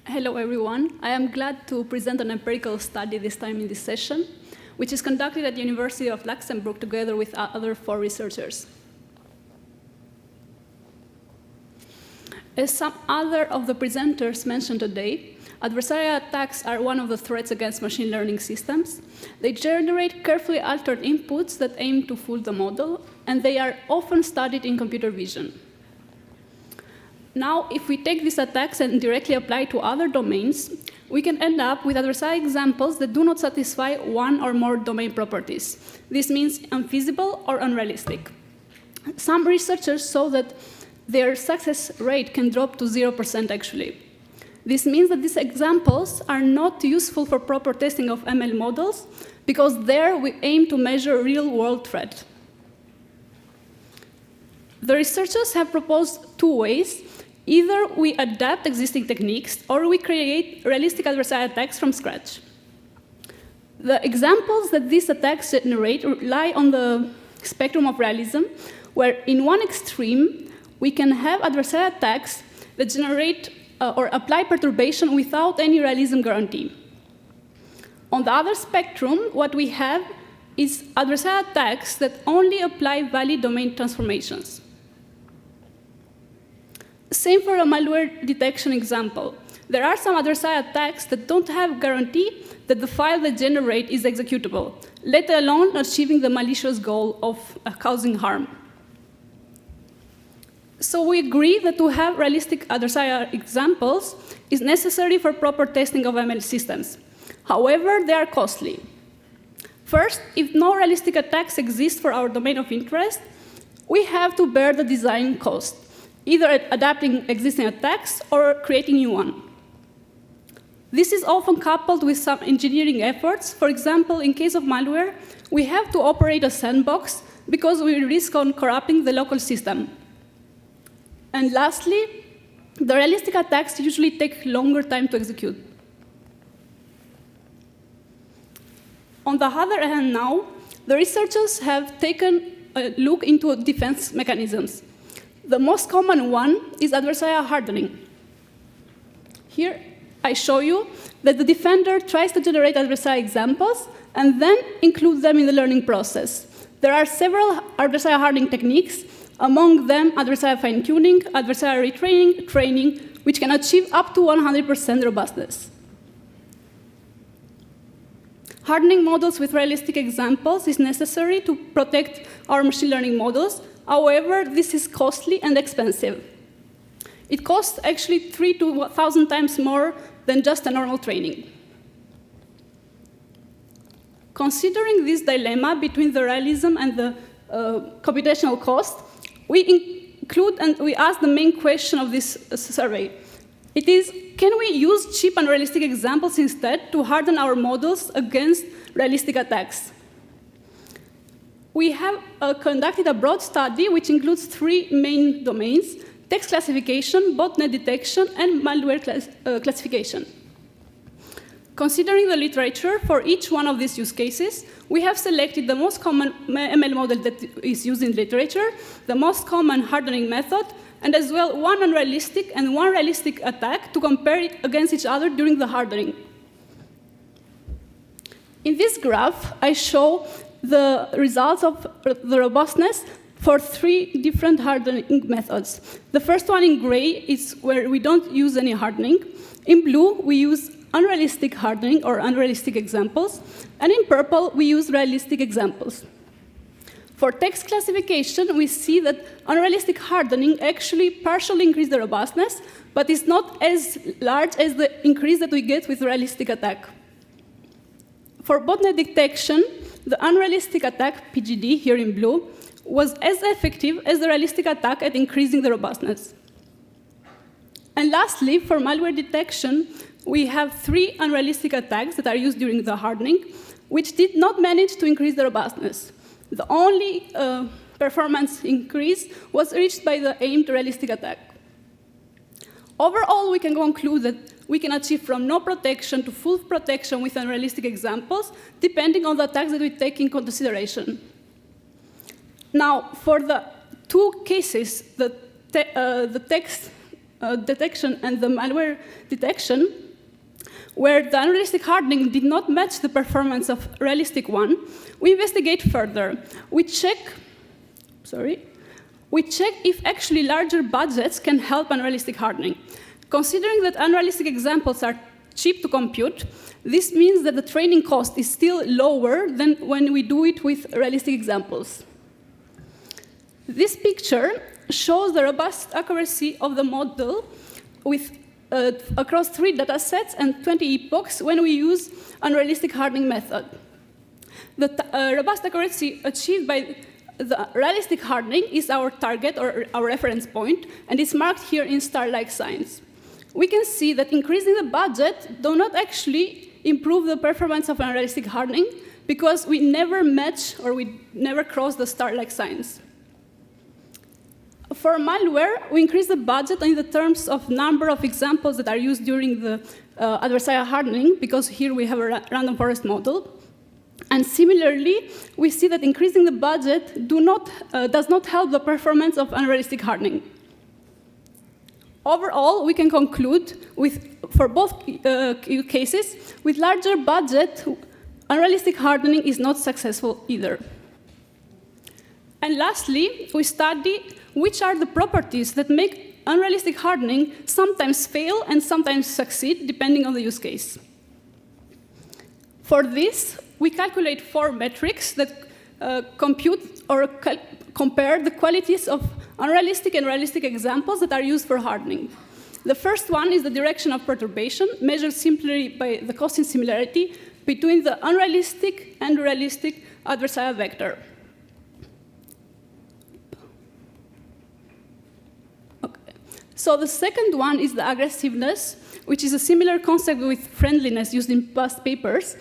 Hello, everyone. I am glad to present an empirical study this time in this session, which is conducted at the University of Luxembourg together with other 4 researchers. As some other of the presenters mentioned today, adversarial attacks are one of the threats against machine learning systems. They generate carefully altered inputs that aim to fool the model, and they are often studied in computer vision. Now, if we take these attacks and directly apply to other domains, we can end up with adversarial examples that do not satisfy one or more domain properties. This means unfeasible or unrealistic. Some researchers saw that their success rate can drop to 0% actually. This means that these examples are not useful for proper testing of ML models because there we aim to measure real-world threat. The researchers have proposed 2 ways. Either we adapt existing techniques or we create realistic adversarial attacks from scratch. The examples that these attacks generate lie on the spectrum of realism, where in one extreme, we can have adversarial attacks that generate or apply perturbation without any realism guarantee. On the other spectrum, what we have is adversarial attacks that only apply valid domain transformations. Same for a malware detection example. There are some adversarial attacks that don't have guarantee that the file they generate is executable, let alone achieving the malicious goal of causing harm. So we agree that to have realistic adversarial examples is necessary for proper testing of ML systems. However, they are costly. First, if no realistic attacks exist for our domain of interest, we have to bear the design cost, either adapting existing attacks or creating new ones. This is often coupled with some engineering efforts. For example, in case of malware, we have to operate a sandbox because we risk on corrupting the local system. And lastly, the realistic attacks usually take longer time to execute. On the other hand now, the researchers have taken a look into defense mechanisms. The most common one is adversarial hardening. Here, I show you that the defender tries to generate adversarial examples and then includes them in the learning process. There are several adversarial hardening techniques, among them adversarial fine-tuning, adversarial retraining, training, which can achieve up to 100% robustness. Hardening models with realistic examples is necessary to protect our machine learning models. However, this is costly and expensive. It costs actually 3,000 to 1,000 times more than just a normal training. Considering this dilemma between the realism and the computational cost, we include and we ask the main question of this survey. It is, can we use cheap and realistic examples instead to harden our models against realistic attacks? We have conducted a broad study which includes 3 main domains: text classification, botnet detection, and malware classification. Considering the literature for each one of these use cases, we have selected the most common ML model that is used in literature, the most common hardening method, and as well one unrealistic and one realistic attack to compare it against each other during the hardening. In this graph, I show the results of the robustness for 3 different hardening methods. The first one in gray is where we don't use any hardening. In blue, we use unrealistic hardening or unrealistic examples. And in purple, we use realistic examples. For text classification, we see that unrealistic hardening actually partially increases the robustness, but is not as large as the increase that we get with realistic attack. For botnet detection, the unrealistic attack, PGD, here in blue, was as effective as the realistic attack at increasing the robustness. And lastly, for malware detection, we have 3 unrealistic attacks that are used during the hardening, which did not manage to increase the robustness. The only performance increase was reached by the aimed realistic attack. Overall, we can conclude that we can achieve from no protection to full protection with unrealistic examples, depending on the attacks that we take in consideration. Now, for the 2 cases, the text detection and the malware detection, where the unrealistic hardening did not match the performance of realistic one, we investigate further. We check if actually larger budgets can help unrealistic hardening. Considering that unrealistic examples are cheap to compute, this means that the training cost is still lower than when we do it with realistic examples. This picture shows the robust accuracy of the model with across 3 datasets and 20 epochs when we use unrealistic hardening method. The robust accuracy achieved by the realistic hardening is our target or our reference point, and is marked here in star-like signs. We can see that increasing the budget do not actually improve the performance of unrealistic hardening, because we never match or we never cross the star-like signs. For malware, we increase the budget in the terms of number of examples that are used during the adversarial hardening, because here we have a random forest model. And similarly, we see that increasing the budget does not help the performance of unrealistic hardening. Overall, we can conclude for both cases, with larger budget, unrealistic hardening is not successful either. And lastly, we study which are the properties that make unrealistic hardening sometimes fail and sometimes succeed, depending on the use case. For this, we calculate 4 metrics that compute or compare the qualities of unrealistic and realistic examples that are used for hardening. The first one is the direction of perturbation, measured simply by the cosine similarity between the unrealistic and realistic adversarial vector. Okay. So the second one is the aggressiveness, which is a similar concept with friendliness used in past papers,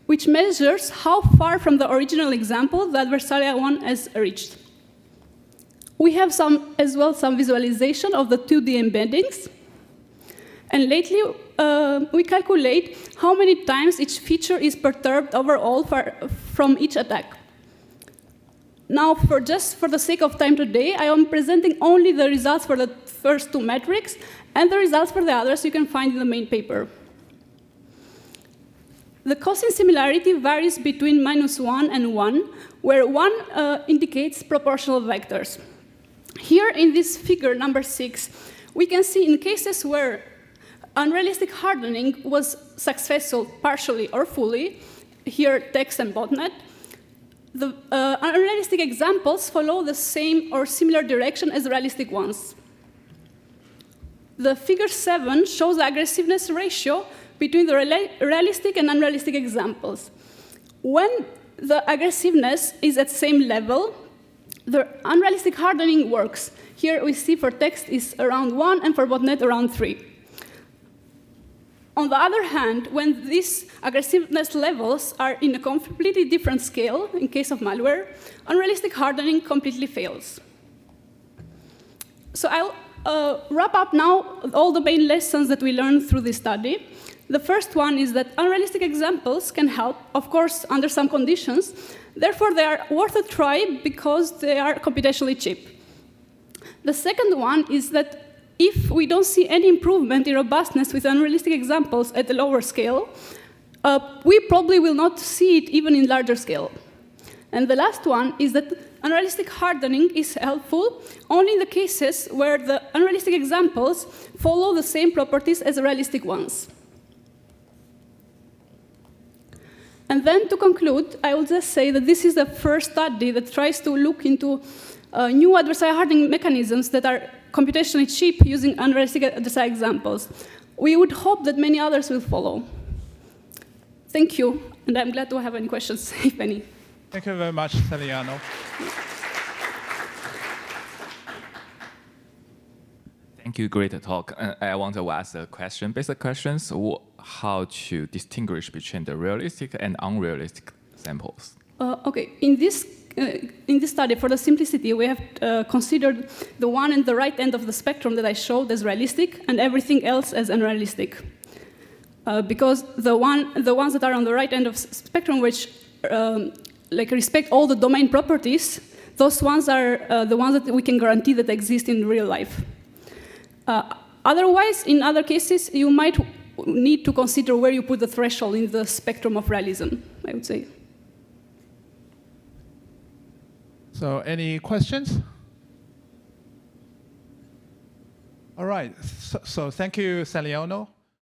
which measures how far from the original example the adversarial one has reached. We have as well some visualization of the 2D embeddings. And lately, we calculate how many times each feature is perturbed overall from each attack. Now, just for the sake of time today, I am presenting only the results for the first 2 metrics, and the results for the others you can find in the main paper. The cosine similarity varies between -1 and 1, where 1 indicates proportional vectors. Here in this figure, number 6, we can see in cases where unrealistic hardening was successful partially or fully, here text and botnet, the unrealistic examples follow the same or similar direction as realistic ones. The figure 7 shows the aggressiveness ratio between the realistic and unrealistic examples. When the aggressiveness is at the same level, the unrealistic hardening works. Here we see for text is around 1 and for botnet around 3. On the other hand, when these aggressiveness levels are in a completely different scale, in case of malware, unrealistic hardening completely fails. So I'll wrap up now all the main lessons that we learned through this study. The first one is that unrealistic examples can help, of course, under some conditions. Therefore, they are worth a try because they are computationally cheap. The second one is that if we don't see any improvement in robustness with unrealistic examples at a lower scale, we probably will not see it even in larger scale. And the last one is that unrealistic hardening is helpful only in the cases where the unrealistic examples follow the same properties as the realistic ones. And then to conclude, I will just say that this is the first study that tries to look into new adversarial hardening mechanisms that are computationally cheap using unrealistic adversarial examples. We would hope that many others will follow. Thank you, and I'm glad to have any questions, if any. Thank you very much, Salijona. Thank you, great talk. I want to ask a question, basic questions, how to distinguish between the realistic and unrealistic samples. Okay, in this study, for the simplicity, we have considered the one and the right end of the spectrum that I showed as realistic and everything else as unrealistic. Because the ones that are on the right end of the spectrum, which respect all the domain properties, those ones are the ones that we can guarantee that exist in real life. Otherwise, in other cases, you might need to consider where you put the threshold in the spectrum of realism, I would say. So any questions? All right. So thank you, Salijona.